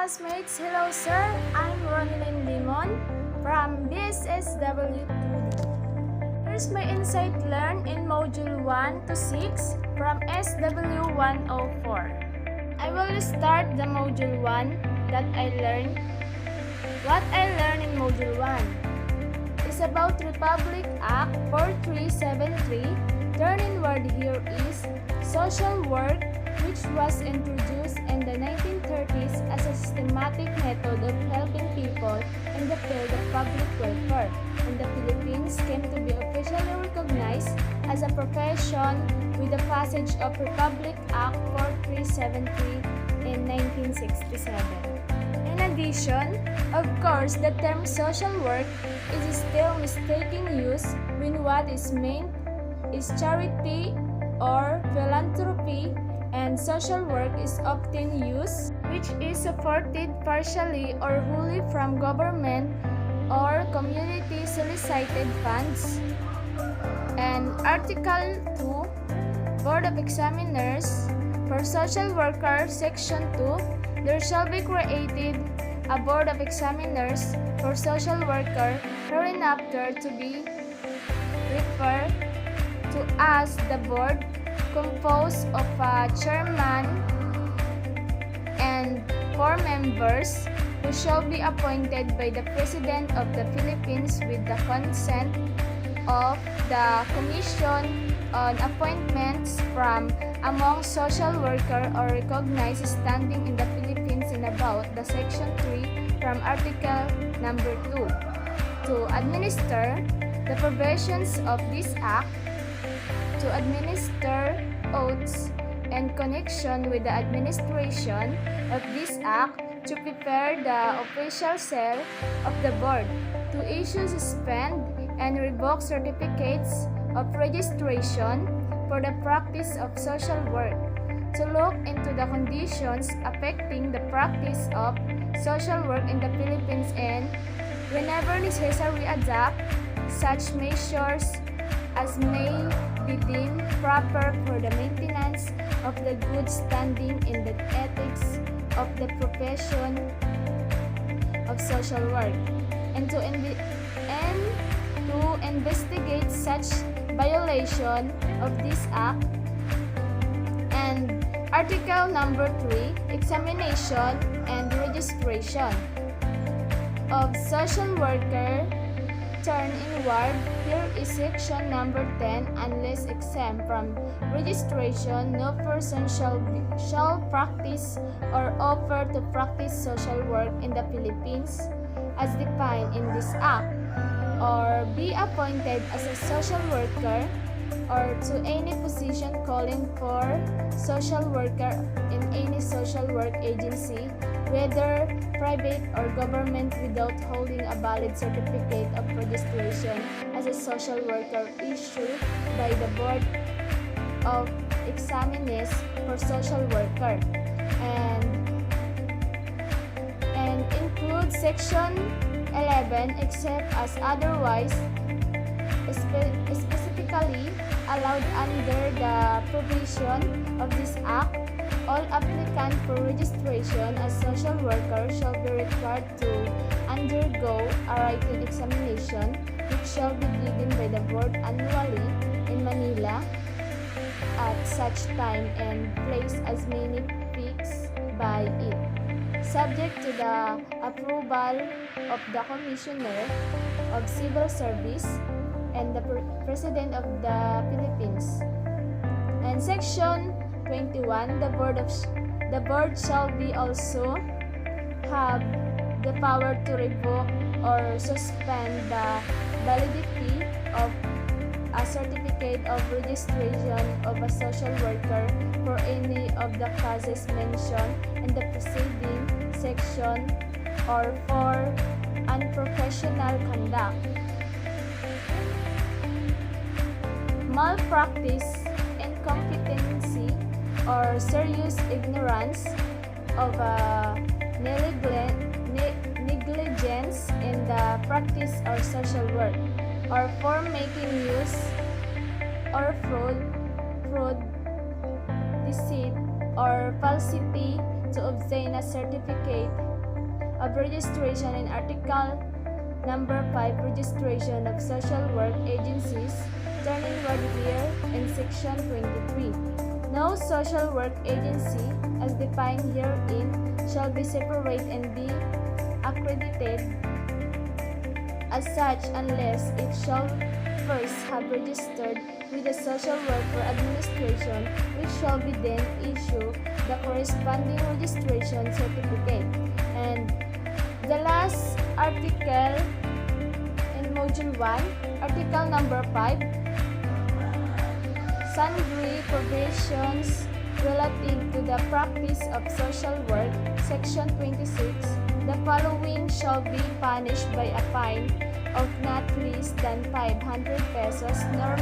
classmates. Hello sir, I'm Ronielyn Limon from BSSW 2D. Here's my insight learned in Module 1 to 6 from SW 104. I will start the Module 1 that I learned. What I learned in Module 1 is about Republic Act 4373. Turning word here is social work, which was introduced in the 1930s as a systematic method of helping people in the field of public welfare. In the Philippines, came to be officially recognized as a profession with the passage of Republic Act 4373 in 1967. In addition, of course, the term social work is still mistaken use when what is meant is charity or philanthropy, and social work is often used, which is supported partially or wholly from government or community solicited funds. And Article 2, Board of Examiners, for social worker, Section 2, there shall be created a Board of Examiners for social worker, hereinafter to be referred to as the board, composed of a chairman and 4 members who shall be appointed by the President of the Philippines with the consent of the Commission on Appointments from among social worker or recognized standing in the Philippines in about the Section 3 from Article number 2 to administer the provisions of this Act, to administer oaths in connection with the administration of this Act, to prepare the official cell of the board, to issue, suspend, and revoke certificates of registration for the practice of social work, to look into the conditions affecting the practice of social work in the Philippines and, whenever necessary, adopt such measures as may be deemed proper for the maintenance of the good standing in the ethics of the profession of social work, and to investigate such violation of this Act. And Article number 3, Examination and Registration of social worker turn inward. Here is Section number 10. Unless exempt from registration, no person shall practice or offer to practice social work in the Philippines as defined in this Act, or be appointed as a social worker or to any position calling for social worker in any social work agency, whether private or government, without holding a valid certificate of registration as a social worker issued by the Board of Examiners for social worker, and include Section 11 except as otherwise specifically allowed under the provision of this Act. All applicants for registration as social worker shall be required to undergo a written examination, which shall be given by the board annually in Manila at such time and place as may be fixed by it, subject to the approval of the Commissioner of Civil Service and the President of the Philippines. And Section 21, the board shall be also have the power to revoke or suspend the validity of a certificate of registration of a social worker for any of the causes mentioned in the preceding section or for unprofessional conduct, malpractice, incompetency, or serious ignorance of negligence in the practice of social work, or for making use or fraud, deceit, or falsity to obtain a certificate of registration in Article Number 5, Registration of Social Work Agencies, turning red here in Section 23. No social work agency, as defined herein, shall be separate and be accredited as such unless it shall first have registered with the Social Worker Administration, which shall be then issue the corresponding registration certificate. And the last article in Module 1, Article Number 5, Sundry Provisions relative to the practice of social work, Section 26, the following shall be punished by a fine of not less than 500 pesos nor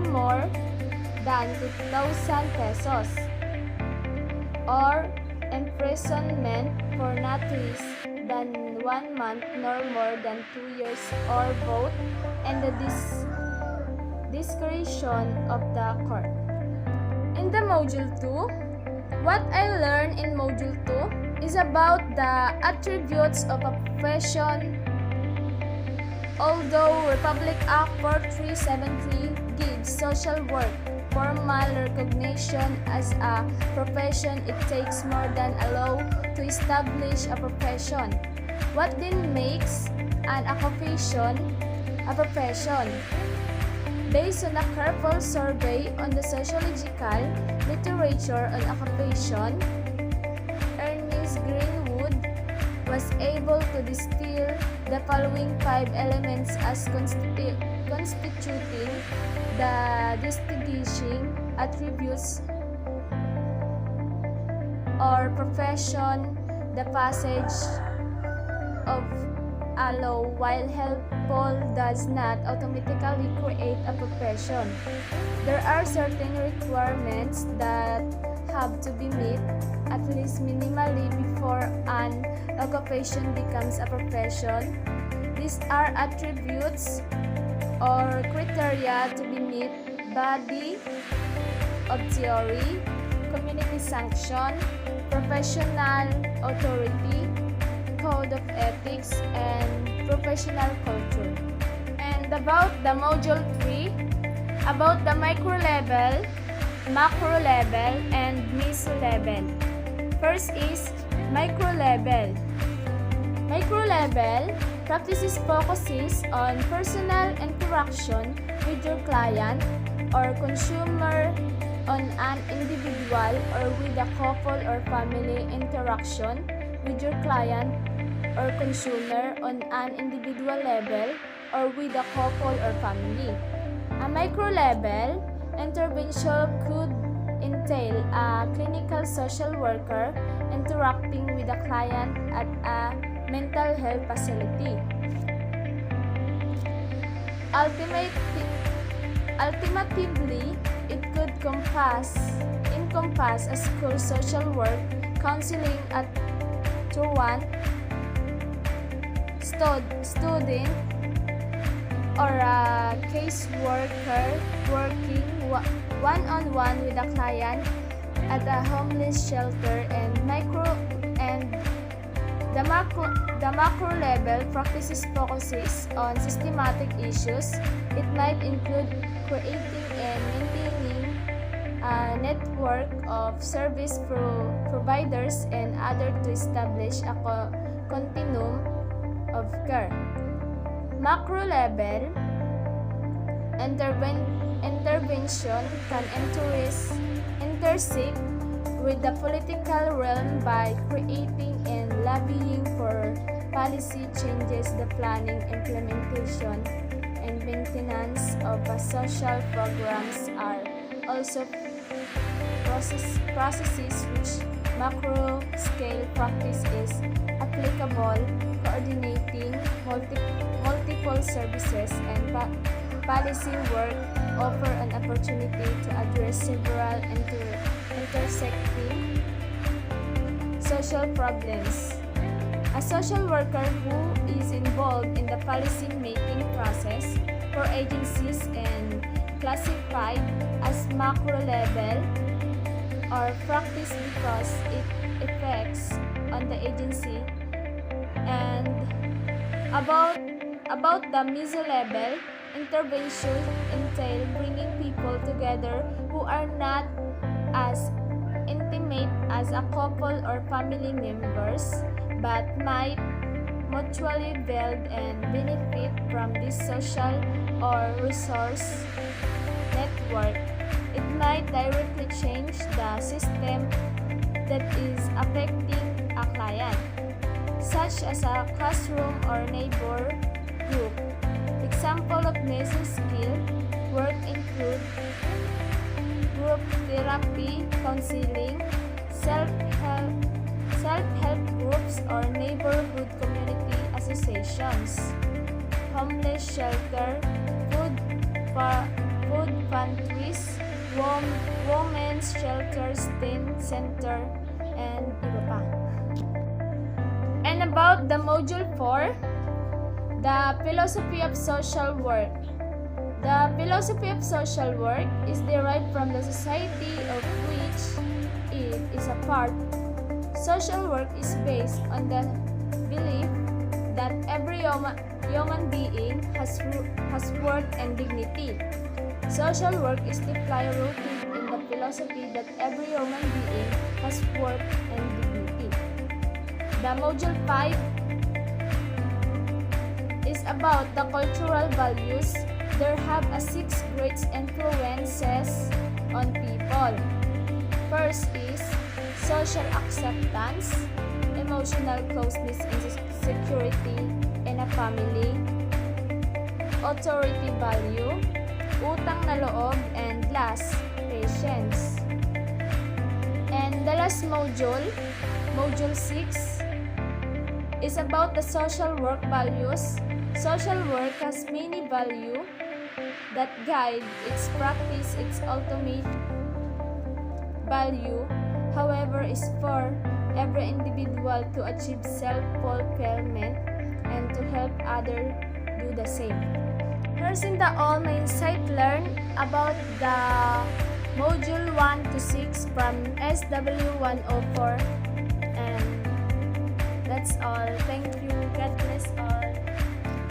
more than 2,000 pesos, or imprisonment for not less than 1 month nor more than 2 years, or both, and the discretion of the court. In the Module 2, what I learned in Module 2 is about the attributes of a profession. Although Republic Act 4373 gives social work formal recognition as a profession, it takes more than a law to establish a profession. What then makes an occupation a profession? Based on a careful survey on the sociological literature on occupation, Ernest Greenwood was able to distill the following 5 elements as constituting the distinguishing attributes or profession. The passage of a law, while helpful, does not automatically create a profession. There are certain requirements that have to be met, at least minimally, before an occupation becomes a profession. These are attributes or criteria to be met: body of theory, community sanction, professional authority, code of ethics, and professional culture. And about the Module 3, about the micro level, macro level, and meso level. First is micro level. Micro level focuses on personal interaction with your client or consumer, on an individual or with a couple or family interaction with your client or consumer on an individual level or with a couple or family. A micro level intervention could entail a clinical social worker interacting with a client at a mental health facility. Ultimately, it could encompass a school social work, counseling at truant, student, or a caseworker working one-on-one with a client at a homeless shelter. And the macro level focuses on systematic issues. It might include creating and maintaining a network of service providers and others to establish a continuum of care. Macro level intervention can intersect with the political realm by creating and lobbying for policy changes. The planning, implementation, and maintenance of social programs are also processes which macro-scale practice is applicable, coordinating multiple services and policy work offer an opportunity to address several intersecting social problems. A social worker who is involved in the policy-making process for agencies and classified as macro level or practice is because it affects on the agency. And about the meso-level, intervention entail bringing people together who are not as intimate as a couple or family members but might mutually build and benefit from this social or resource network. It might directly change the system that is affecting a client, such as a classroom or neighbor group. Example of meso skill work include group therapy, counseling, self-help groups or neighborhood community associations, homeless shelter, food pantries, women's shelters, teen center, and iba pa. And about the module 4, the philosophy of social work. The philosophy of social work is derived from the society of which it is a part. Social work is based on the belief that every human being has worth and dignity. Social work is deeply rooted in the philosophy that every human being has worth and dignity. The module 5 is about the cultural values. There have 6 great influences on people. First is social acceptance, emotional closeness and security in a family, authority value, utang na loob, and last, patience. And the last module, module 6, is about the social work values. Social work has many values that guide its practice. Its ultimate value, however, is for every individual to achieve self-fulfillment and to help others do the same. Here's in the all my insight learned about the module 1 to 6 from SW104, and that's all. Thank you. God bless all.